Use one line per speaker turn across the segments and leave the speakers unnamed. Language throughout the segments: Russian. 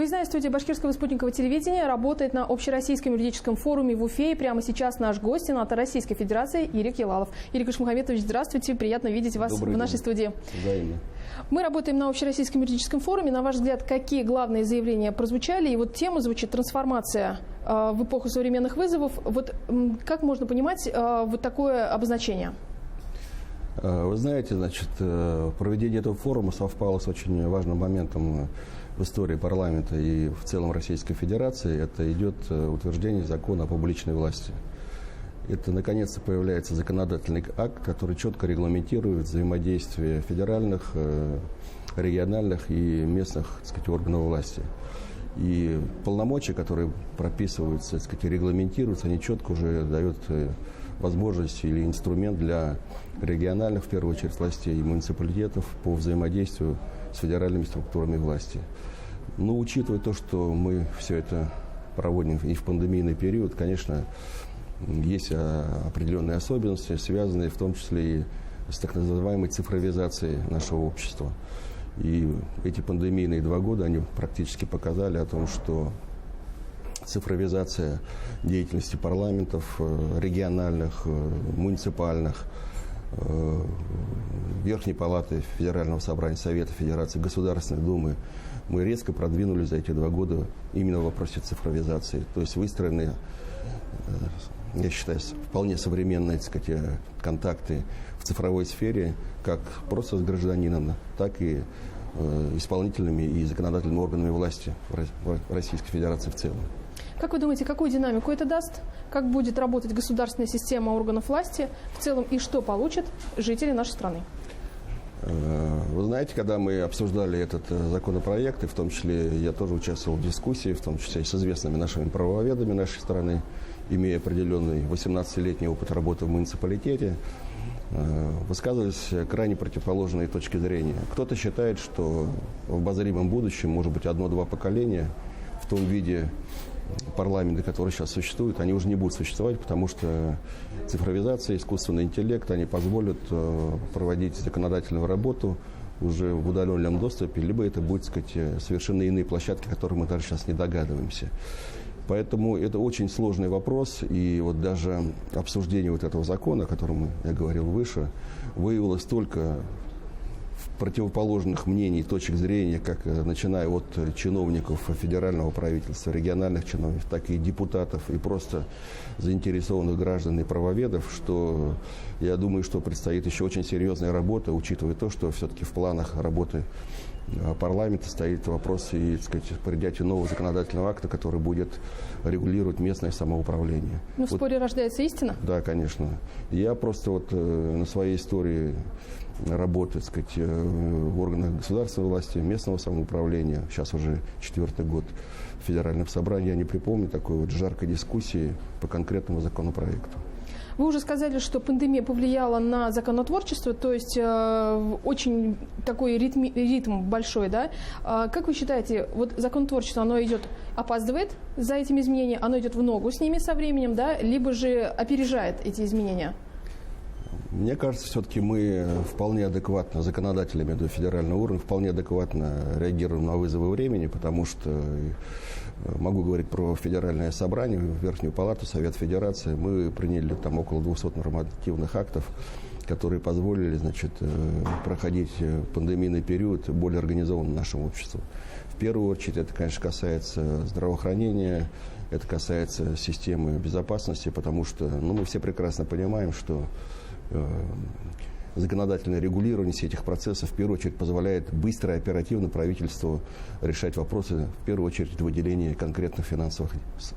Выездная студия Башкирского спутникового телевидения работает на общероссийском юридическом форуме в Уфе. И прямо сейчас наш гость, сенатор Российской Федерации Ирик Елалов. Ирик Ишмухаметович, здравствуйте. Приятно видеть вас в нашей студии.
Взаимно.
Мы работаем на общероссийском юридическом форуме. На ваш взгляд, какие главные заявления прозвучали? И вот тема звучит «Трансформация в эпоху современных вызовов». Вот как можно понимать вот такое обозначение?
Вы знаете, значит, проведение этого форума совпало с очень важным моментом в истории парламента и в целом Российской Федерации. Это идет утверждение закона о публичной власти. Это, наконец-то, появляется законодательный акт, который четко регламентирует взаимодействие федеральных, региональных и местных, так сказать, органов власти. И полномочия, которые прописываются, так сказать, регламентируются, они четко уже дают возможность или инструмент для региональных, в первую очередь, властей и муниципалитетов по взаимодействию с федеральными структурами власти. Но учитывая то, что мы все это проводим и в пандемийный период, конечно, есть определенные особенности, связанные в том числе и с так называемой цифровизацией нашего общества. И эти пандемийные 2 года, они практически показали о том, что цифровизация деятельности парламентов, региональных, муниципальных, Верхней Палаты Федерального собрания, Совета Федерации, Государственной Думы, мы резко продвинулись за эти 2 года именно в вопросе цифровизации. То есть выстроены, я считаю, вполне современные, так сказать, контакты в цифровой сфере, как просто с гражданином, так и исполнительными и законодательными органами власти в Российской Федерации в целом.
Как вы думаете, какую динамику это даст? Как будет работать государственная система органов власти в целом и что получат жители нашей страны?
Вы знаете, когда мы обсуждали этот законопроект, и в том числе я тоже участвовал в дискуссии, в том числе и с известными нашими правоведами нашей страны, имея определенный 18-летний опыт работы в муниципалитете, высказывались крайне противоположные точки зрения. Кто-то считает, что в обозримом будущем, может быть, 1-2 поколения в том виде парламента, который сейчас существует, они уже не будут существовать, потому что цифровизация, искусственный интеллект, они позволят проводить законодательную работу уже в удаленном доступе, либо это будут, так сказать, совершенно иные площадки, которые мы даже сейчас не догадываемся. Поэтому это очень сложный вопрос, и вот даже обсуждение вот этого закона, о котором я говорил выше, выявилось только противоположных мнений, точек зрения, как начиная от чиновников федерального правительства, региональных чиновников, так и депутатов, и просто заинтересованных граждан и правоведов, что я думаю, что предстоит еще очень серьезная работа, учитывая то, что все-таки в планах работы парламента стоит вопрос и, так сказать, принятия нового законодательного акта, который будет регулировать местное самоуправление.
Ну, в споре рождается истина? Да,
конечно. Я просто вот на своей истории работы, так сказать, в органах государственной власти, местного самоуправления, сейчас уже 4-й год в Федеральном собрании, я не припомню такой вот жаркой дискуссии по конкретному законопроекту.
Вы уже сказали, что пандемия повлияла на законотворчество, то есть очень такой ритм большой, да? Как вы считаете, вот законотворчество, оно опаздывает за этими изменениями, оно идет в ногу с ними со временем, да, либо же опережает эти изменения?
Мне кажется, все-таки мы вполне адекватно, законодателями до федерального уровня, вполне адекватно реагируем на вызовы времени, потому что, могу говорить про федеральное собрание, Верхнюю Палату, Совет Федерации, мы приняли там около 200 нормативных актов, которые позволили, значит, проходить пандемийный период более организованно нашему обществу. В первую очередь это, конечно, касается здравоохранения, это касается системы безопасности, потому что мы все прекрасно понимаем, что законодательное регулирование всех этих процессов в первую очередь позволяет быстро и оперативно правительству решать вопросы, в первую очередь выделения конкретных финансовых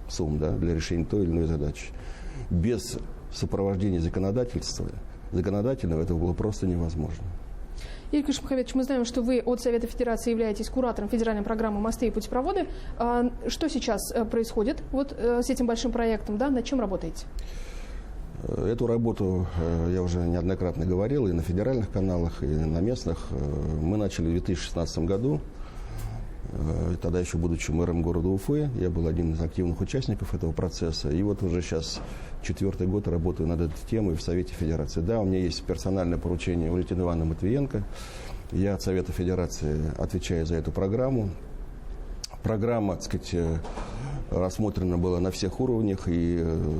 сумм, да, для решения той или иной задачи. Без сопровождения законодательного это было просто невозможно.
Ирик Ишмухаметович, мы знаем, что вы от Совета Федерации являетесь куратором федеральной программы «Мосты и путепроводы». Что сейчас происходит вот с этим большим проектом, да? Над чем работаете?
Эту работу я уже неоднократно говорил и на федеральных каналах, и на местных. Мы начали в 2016 году, тогда еще будучи мэром города Уфы. Я был одним из активных участников этого процесса. И вот уже сейчас 4-й год работаю над этой темой в Совете Федерации. Да, у меня есть персональное поручение Валентины Ивановны Матвиенко. Я от Совета Федерации отвечаю за эту программу. Программа, так сказать, рассмотрена была на всех уровнях, и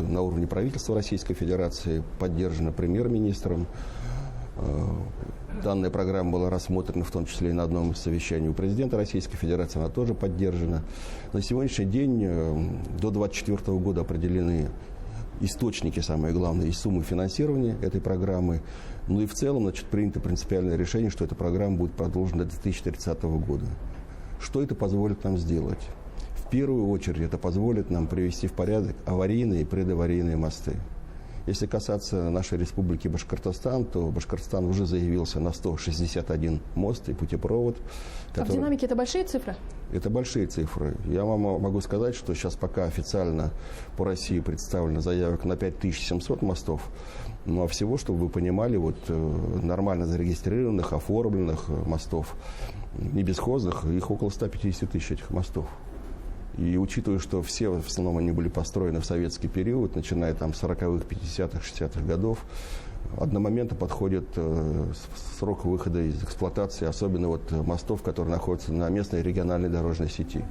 на уровне правительства Российской Федерации, поддержана премьер-министром. Данная программа была рассмотрена в том числе и на одном из совещаний у президента Российской Федерации, она тоже поддержана. На сегодняшний день до 2024 года определены источники, самое главное, и суммы финансирования этой программы. Ну и в целом, значит, принято принципиальное решение, что эта программа будет продолжена до 2030 года. Что это позволит нам сделать? В первую очередь это позволит нам привести в порядок аварийные и предаварийные мосты. Если касаться нашей республики Башкортостан, то Башкортостан уже заявился на 161 мост и путепровод.
А в динамике это большие цифры?
Это большие цифры. Я вам могу сказать, что сейчас пока официально по России представлено заявок на 5700 мостов. Ну а всего, чтобы вы понимали, вот нормально зарегистрированных, оформленных мостов, не бесхозных, их около 150 тысяч этих мостов. И учитывая, что все в основном они были построены в советский период, начиная там с 40-х, 50-х, 60-х годов, одномоментно подходит срок выхода из эксплуатации, особенно вот мостов, которые находятся на местной региональной дорожной сети.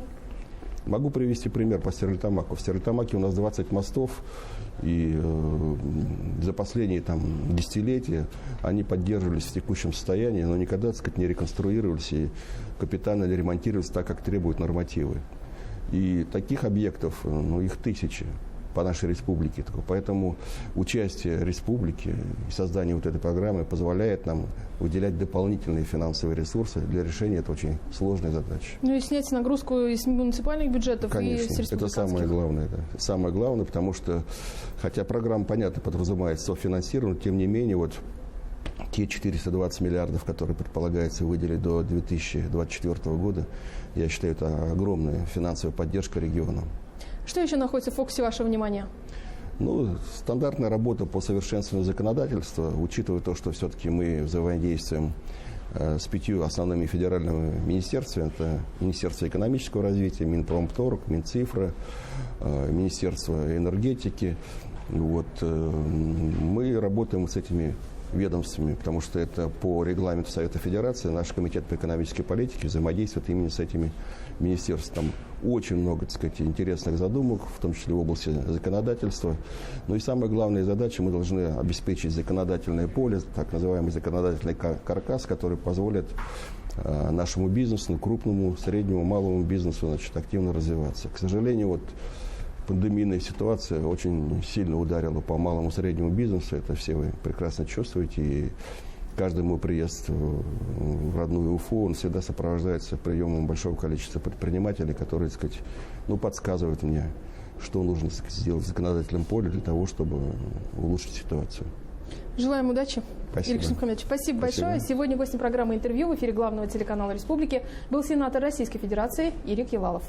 Могу привести пример по Стерлитамаку. В Стерлитамаке у нас 20 мостов, и за последние там, десятилетия они поддерживались в текущем состоянии, но никогда, так сказать, не реконструировались и капитально не ремонтировались так, как требуют нормативы. И таких объектов, ну, их тысячи по нашей республике. Поэтому участие республики и создание вот этой программы позволяет нам выделять дополнительные финансовые ресурсы для решения этой очень сложной задачи.
Ну и снять нагрузку из муниципальных бюджетов.
Конечно,
и с республиканских.
это самое главное. Да. Самое главное, потому что, хотя программа, понятно, подразумевает софинансирование, тем не менее, вот те 420 миллиардов, которые предполагается выделить до 2024 года, я считаю, это огромная финансовая поддержка регионам.
Что еще находится в фокусе вашего внимания?
Ну, стандартная работа по совершенствованию законодательства, учитывая то, что все-таки мы взаимодействуем с 5 основными федеральными министерствами. Это Министерство экономического развития, Минпромторг, Минцифра, Министерство энергетики. Вот, мы работаем с этими ведомствами, потому что это по регламенту Совета Федерации наш комитет по экономической политике взаимодействует именно с этими министерствами. Там очень много, так сказать, интересных задумок, в том числе в области законодательства. Ну и самая главная задача, мы должны обеспечить законодательное поле, так называемый законодательный каркас, который позволит нашему бизнесу, крупному, среднему, малому бизнесу, значит, активно развиваться. К сожалению, вот пандемийная ситуация очень сильно ударила по малому и среднему бизнесу. Это все вы прекрасно чувствуете. И каждый мой приезд в родную Уфу, он всегда сопровождается приемом большого количества предпринимателей, которые, так сказать, ну, подсказывают мне, что нужно, так сказать, сделать в законодательном поле для того, чтобы улучшить ситуацию.
Желаем удачи.
Спасибо.
Ирик Шамхамедович, спасибо большое. Сегодня гостем программы «Интервью» в эфире главного телеканала республики был сенатор Российской Федерации Ирик Елалов.